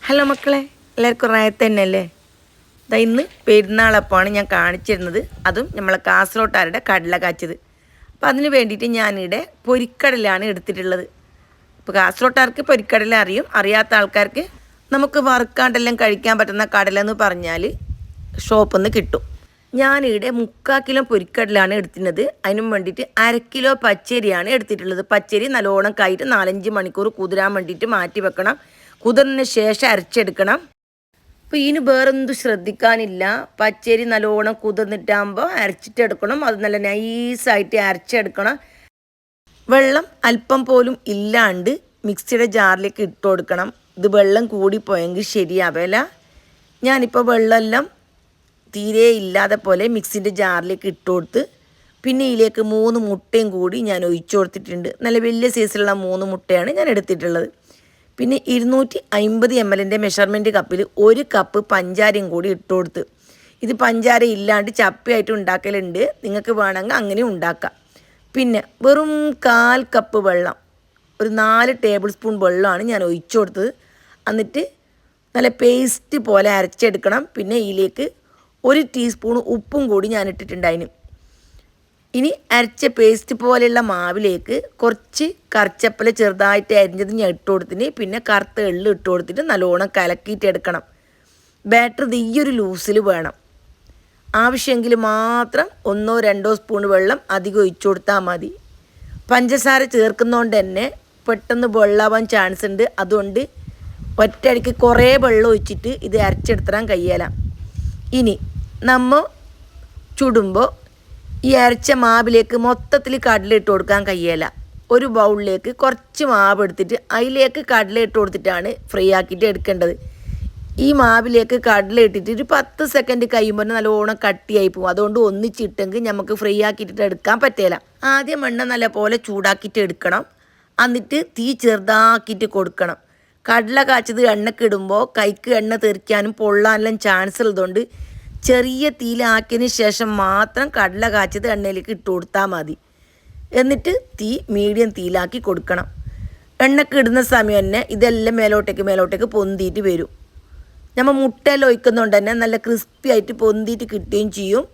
Hello മക്കളെ, എല്ലാവർക്കും റായത്ത് തന്നെയല്ലേ? ഇന്ന് പെരുന്നാളപ്പമാണ് ഞാൻ കാണിച്ചിരുന്നത്. അതും നമ്മളെ കാസർഗോട്ടുകാരുടെ കടല കാച്ചത്. അപ്പോൾ അതിന് വേണ്ടിയിട്ട് ഞാനിവിടെ പൊരിക്കടലാണ് എടുത്തിട്ടുള്ളത്. ഇപ്പോൾ കാസർഗോട്ടുകാർക്ക് പൊരിക്കടല അറിയും, അറിയാത്ത ആൾക്കാർക്ക് നമുക്ക് വറുക്കാണ്ടെല്ലാം കഴിക്കാൻ പറ്റുന്ന കടല എന്ന് പറഞ്ഞാൽ ഷോപ്പിൽ നിന്ന് കിട്ടും. ഞാനിവിടെ 3/4 കിലോ പൊരിക്കടലാണ് എടുത്തിരുന്നത്. അതിനും വേണ്ടിയിട്ട് 1/2 കിലോ പച്ചരിയാണ് എടുത്തിട്ടുള്ളത്. പച്ചരി നല്ലോണം കൈയിട്ട് 4-5 മണിക്കൂർ കുതിരാൻ വേണ്ടിയിട്ട് മാറ്റി വെക്കണം. കുതിർന്നതിന് ശേഷം അരച്ചെടുക്കണം. അപ്പോൾ ഇതിന് വേറൊന്നും ശ്രദ്ധിക്കാനില്ല. പച്ചരി നല്ലോണം കുതിർന്നിട്ടാകുമ്പോൾ അരച്ചിട്ടെടുക്കണം. അത് നല്ല നൈസായിട്ട് അരച്ചെടുക്കണം. വെള്ളം അല്പം പോലും ഇല്ലാണ്ട് മിക്സിയുടെ ജാറിലേക്ക് ഇട്ട് കൊടുക്കണം. ഇത് വെള്ളം കൂടിപ്പോയെങ്കിൽ ശരിയാവില്ല. ഞാനിപ്പോൾ വെള്ളമെല്ലാം തീരെ ഇല്ലാതെ പോലെ മിക്സിൻ്റെ ജാറിലേക്ക് ഇട്ട് കൊടുത്ത് പിന്നെ ഇതിലേക്ക് 3 മുട്ടയും കൂടി ഞാൻ ഒഴിച്ചു കൊടുത്തിട്ടുണ്ട്. നല്ല വലിയ സൈസിലുള്ള 3 മുട്ടയാണ് ഞാൻ എടുത്തിട്ടുള്ളത്. പിന്നെ 250 ml മെഷർമെൻറ്റ് കപ്പിൽ 1 കപ്പ് പഞ്ചാരയും കൂടി ഇട്ട് കൊടുത്ത്. ഇത് പഞ്ചാര ഇല്ലാണ്ട് ചപ്പയായിട്ട് ഉണ്ടാക്കലുണ്ട്, നിങ്ങൾക്ക് വേണമെങ്കിൽ അങ്ങനെ ഉണ്ടാക്കാം. പിന്നെ വെറും 1/4 കപ്പ് വെള്ളം, ഒരു 4 ടേബിൾ സ്പൂൺ വെള്ളമാണ് ഞാൻ ഒഴിച്ചു കൊടുത്തത്. എന്നിട്ട് നല്ല പേസ്റ്റ് പോലെ അരച്ചെടുക്കണം. പിന്നെ ഇതിലേക്ക് 1 ടീസ്പൂൺ ഉപ്പും കൂടി ഞാൻ ഇട്ടിട്ടുണ്ടായിരുന്നു. ഇനി അരച്ച പേസ്റ്റ് പോലെയുള്ള മാവിലേക്ക് കുറച്ച് കറിച്ചപ്പല ചെറുതായിട്ട് അരിഞ്ഞത് ഞാൻ ഇട്ട് കൊടുത്തിന്. പിന്നെ കറുത്ത എള്ള് ഇട്ട് കൊടുത്തിട്ട് നല്ലോണം കലക്കിയിട്ട് എടുക്കണം. ബാറ്റർ ഈ ഒരു ലൂസിൽ വേണം. ആവശ്യമെങ്കിൽ മാത്രം 1-2 സ്പൂൺ വെള്ളം അധികം ഒഴിച്ചു കൊടുത്താൽ മതി. പഞ്ചസാര ചേർക്കുന്നതുകൊണ്ട് തന്നെ പെട്ടെന്ന് വെള്ളാവാൻ ചാൻസ് ഉണ്ട്. അതുകൊണ്ട് ഒറ്റയടിക്ക് കുറേ വെള്ളം ഒഴിച്ചിട്ട് ഇത് അരച്ചെടുത്താൻ കഴിയല. ഇനി നമ്മൾ ചുടുമ്പോൾ ഈ അരച്ച മാവിലേക്ക് മൊത്തത്തിൽ കടല ഇട്ട് കൊടുക്കാൻ കഴിയല. ഒരു ബൗളിലേക്ക് കുറച്ച് മാവ് എടുത്തിട്ട് അതിലേക്ക് കടല ഇട്ട് കൊടുത്തിട്ടാണ് ഫ്രൈ ആക്കിയിട്ട് എടുക്കേണ്ടത്. ഈ മാവിലേക്ക് കടല ഇട്ടിട്ട് ഒരു 10 സെക്കൻഡ് കഴിയുമ്പോൾ നല്ലോണം കട്ടിയായി പോകും. അതുകൊണ്ട് ഒന്നിച്ചിട്ടെങ്കിൽ നമുക്ക് ഫ്രൈ ആക്കിയിട്ട് എടുക്കാൻ പറ്റില്ല. ആദ്യം എണ്ണ നല്ല പോലെ ചൂടാക്കിയിട്ട് എടുക്കണം. എന്നിട്ട് തീ ചെറുതാക്കിയിട്ട് കൊടുക്കണം. കടല കാച്ചത് എണ്ണക്കിടുമ്പോൾ കൈക്ക് എണ്ണ തെറിക്കാനും പൊള്ളാനെല്ലാം ചാൻസ് ഉള്ളതുകൊണ്ട് ചെറിയ തീയിലാക്കിയതിന് ശേഷം മാത്രം കടല കാച്ചത് എണ്ണയിലേക്ക് ഇട്ട് കൊടുത്താൽ മതി. എന്നിട്ട് തീ മീഡിയം തീയിലാക്കി കൊടുക്കണം. എണ്ണക്ക് ഇടുന്ന സമയം തന്നെ ഇതെല്ലാം മേലോട്ടേക്ക് പൊന്തിയിട്ട് വരും. നമ്മൾ മുട്ടയെല്ലാം ഒഴിക്കുന്നതുകൊണ്ട് തന്നെ നല്ല ക്രിസ്പി ആയിട്ട് പൊന്തിയിട്ട് കിട്ടുകയും ചെയ്യും,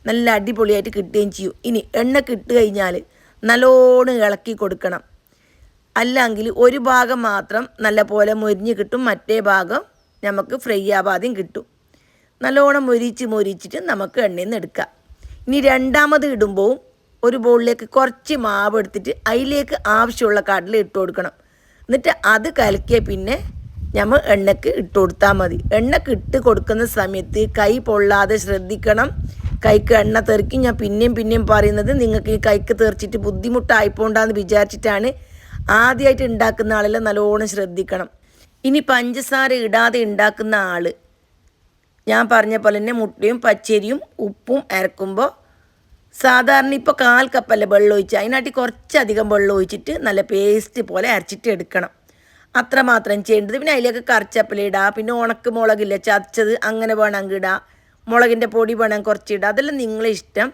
നല്ല അടിപൊളിയായിട്ട് കിട്ടുകയും ചെയ്യും. ഇനി എണ്ണക്ക് ഇട്ട് കഴിഞ്ഞാൽ നല്ലോണം ഇളക്കി കൊടുക്കണം. അല്ലെങ്കിൽ ഒരു ഭാഗം മാത്രം നല്ല പോലെ മൊരിഞ്ഞ് കിട്ടും, മറ്റേ ഭാഗം നമുക്ക് ഫ്രൈ ആവാതെയും കിട്ടും. നല്ലോണം മൊരിച്ചിട്ട് നമുക്ക് എണ്ണയിൽ നിന്ന് എടുക്കാം. ഇനി രണ്ടാമത് ഇടുമ്പോൾ ഒരു ബൗളിലേക്ക് കുറച്ച് മാവ് എടുത്തിട്ട് അതിലേക്ക് ആവശ്യമുള്ള കടല ഇട്ട് കൊടുക്കണം. എന്നിട്ട് അത് കലക്കിയ പിന്നെ നമ്മൾ എണ്ണയ്ക്ക് ഇട്ട് കൊടുത്താൽ മതി. എണ്ണയ്ക്ക് ഇട്ട് കൊടുക്കുന്ന സമയത്ത് കൈ പൊള്ളാതെ ശ്രദ്ധിക്കണം. കൈക്ക് എണ്ണ തെറിക്കും. ഞാൻ പിന്നെയും പറയുന്നത് നിങ്ങൾക്ക് ഈ കൈക്ക് തെറിച്ചിട്ട് ബുദ്ധിമുട്ടായിപ്പോണ്ടാന്ന് വിചാരിച്ചിട്ടാണ്. ആദ്യമായിട്ട് ഉണ്ടാക്കുന്ന ആളെല്ലാം നല്ലോണം ശ്രദ്ധിക്കണം. ഇനി പഞ്ചസാര ഇടാതെ ഉണ്ടാക്കുന്ന ആൾ ഞാൻ പറഞ്ഞ പോലെ തന്നെ മുട്ടയും പച്ചരിയും ഉപ്പും അരക്കുമ്പോൾ സാധാരണ ഇപ്പോൾ 1/4 കപ്പല്ലേ വെള്ളം ഒഴിച്ച്, അതിനാട്ടി കുറച്ചധികം വെള്ളം ഒഴിച്ചിട്ട് നല്ല പേസ്റ്റ് പോലെ അരച്ചിട്ട് എടുക്കണം. അത്ര മാത്രം ചെയ്യേണ്ടത്. പിന്നെ അതിലേക്ക് കറിച്ചപ്പല ഇടാം. പിന്നെ ഉണക്ക് മുളകില്ല ചതച്ചത് അങ്ങനെ വേണമെങ്കിൽ ഇടാം. മുളകിൻ്റെ പൊടി വേണമെങ്കിൽ കുറച്ചിടാം. അതെല്ലാം നിങ്ങളെ ഇഷ്ടം.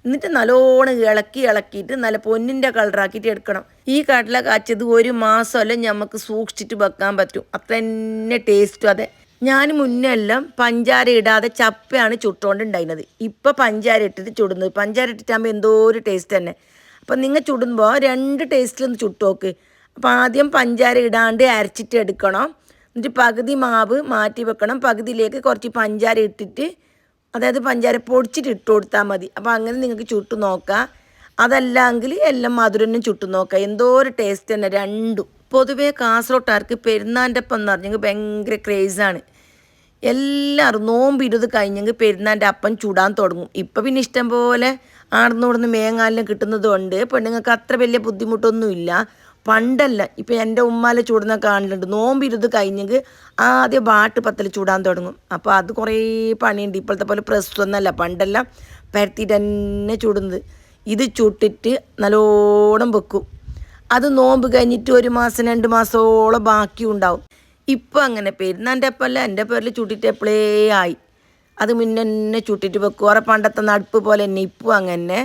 എന്നിട്ട് നല്ലോണം ഇളക്കിയിട്ട് നല്ല പൊന്നിൻ്റെ കളറാക്കിയിട്ട് എടുക്കണം. ഈ കടല കാച്ചത് 1 മാസമല്ല നമുക്ക് സൂക്ഷിച്ചിട്ട് വെക്കാൻ പറ്റും. അത്ര തന്നെ ടേസ്റ്റും. അതെ, ഞാൻ മുന്നേ എല്ലാം പഞ്ചാര ഇടാതെ ചപ്പയാണ് ചുട്ടുകൊണ്ടുണ്ടായിരുന്നത്. ഇപ്പോൾ പഞ്ചാര ഇട്ടിട്ട് ചുടുന്നത്. പഞ്ചാര ഇട്ടിട്ടാകുമ്പോൾ എന്തോ ഒരു ടേസ്റ്റ് തന്നെ. അപ്പം നിങ്ങൾ ചുടുമ്പോൾ 2 ടേസ്റ്റിലൊന്ന് ചുട്ട് നോക്ക്. അപ്പോൾ ആദ്യം പഞ്ചാര ഇടാണ്ട് അരച്ചിട്ട് എടുക്കണം. എന്നിട്ട് പകുതി മാവ് മാറ്റി വെക്കണം. പകുതിയിലേക്ക് കുറച്ച് പഞ്ചാര ഇട്ടിട്ട്, അതായത് പഞ്ചാര പൊടിച്ചിട്ട് ഇട്ട് കൊടുത്താൽ മതി. അപ്പോൾ അങ്ങനെ നിങ്ങൾക്ക് ചുട്ടു നോക്കാം. അതല്ലെങ്കിൽ എല്ലാം മധുരം ചുട്ടു നോക്കാം. എന്തോ ഒരു ടേസ്റ്റ് തന്നെ രണ്ടും. പൊതുവേ കാസർഗോട്ടുകാർക്ക് പെരുന്നാൻ്റെ അപ്പം എന്ന് പറഞ്ഞെങ്കിൽ ഭയങ്കര ക്രേസാണ്. എല്ലാവരും നോമ്പ് 20 കഴിഞ്ഞെങ്കിൽ പെരുന്നാൻ്റെ അപ്പം ചൂടാൻ തുടങ്ങും. ഇപ്പം പിന്നെ ഇഷ്ടം പോലെ ആടുന്നോടുന്ന് മേങ്ങാലെല്ലാം കിട്ടുന്നത് കൊണ്ട് പെണ്ണുങ്ങൾക്ക് അത്ര വലിയ ബുദ്ധിമുട്ടൊന്നുമില്ല. പണ്ടല്ല, ഇപ്പം എൻ്റെ ഉമ്മാലെ ചൂടുന്ന കാണലുണ്ട്. നോമ്പ് 20 കഴിഞ്ഞെങ്കിൽ ആദ്യം പത്തൽ ചൂടാൻ തുടങ്ങും. അപ്പോൾ അത് കുറേ പണിയുണ്ട്. ഇപ്പോഴത്തെ പോലെ പ്രസ്സൊന്നല്ല, പണ്ടെല്ലാം പരത്തിയിട്ട് തന്നെ ചൂടുന്നത്. ഇത് ചുട്ടിട്ട് നല്ലോണം വെക്കും. അത് നോമ്പ് കഴിഞ്ഞിട്ട് 1 മാസം 2 മാസമോളം ബാക്കി ഉണ്ടാവും. ഇപ്പോൾ അങ്ങനെ പെരുന്നാൻ്റെ അപ്പമല്ല, എൻ്റെ പേരിൽ ചുട്ടിട്ട് എപ്പോഴേ ആയി. അത് മുന്നേ ചുട്ടിട്ട് വെക്കും. ഓരോ പണ്ടത്തെ നടുപ്പ് പോലെ തന്നെ ഇപ്പോൾ അങ്ങനെ.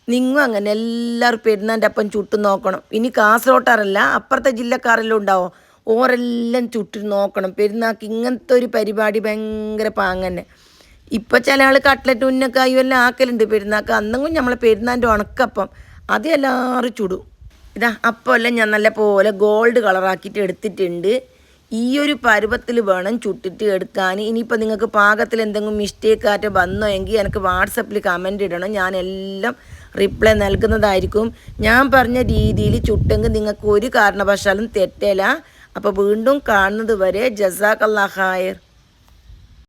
നിങ്ങളും അങ്ങനെ എല്ലാവരും പെരുന്നാൻ്റെ അപ്പം ചുട്ടു നോക്കണം. ഇനി കാസർഗോട്ടാറല്ല, അപ്പുറത്തെ ജില്ലക്കാരെല്ലാം ഉണ്ടാവും. ഓരെല്ലാം ചുട്ടി നോക്കണം. പെരുന്നാൾക്ക് ഇങ്ങനത്തെ ഒരു പരിപാടി ഭയങ്കര പാങ്ങന്നെ. ഇപ്പം ചില ആൾ കട്ട്ലറ്റ് ഉന്നക്കായും എല്ലാം ആക്കലുണ്ട് പെരുന്നാൾക്ക്. അന്നെങ്കിലും നമ്മളെ പെരുന്നാൻ്റെ ഉണക്കപ്പം അത് എല്ലാവരും ചുടും. ഇതാ അപ്പം എല്ലാം ഞാൻ നല്ല പോലെ ഗോൾഡ് കളറാക്കിയിട്ട് എടുത്തിട്ടുണ്ട്. ഈ ഒരു പരുവത്തിൽ വേണം ചുട്ടിട്ട് എടുക്കാൻ. ഇനിയിപ്പോൾ നിങ്ങൾക്ക് പാകത്തിൽ എന്തെങ്കിലും മിസ്റ്റേക്ക് ആയിട്ട് വന്നോ എങ്കിൽ എനിക്ക് വാട്സപ്പിൽ കമൻറ്റ് ഇടണം. ഞാൻ എല്ലാം റിപ്ലൈ നൽകുന്നതായിരിക്കും. ഞാൻ പറഞ്ഞ രീതിയിൽ ചുട്ടെങ്കിൽ നിങ്ങൾക്ക് ഒരു കാരണവശാലും തെറ്റില്ല. അപ്പോൾ വീണ്ടും കാണുന്നത് വരെ ജസാക്കല്ലാഹ് ഖൈർ.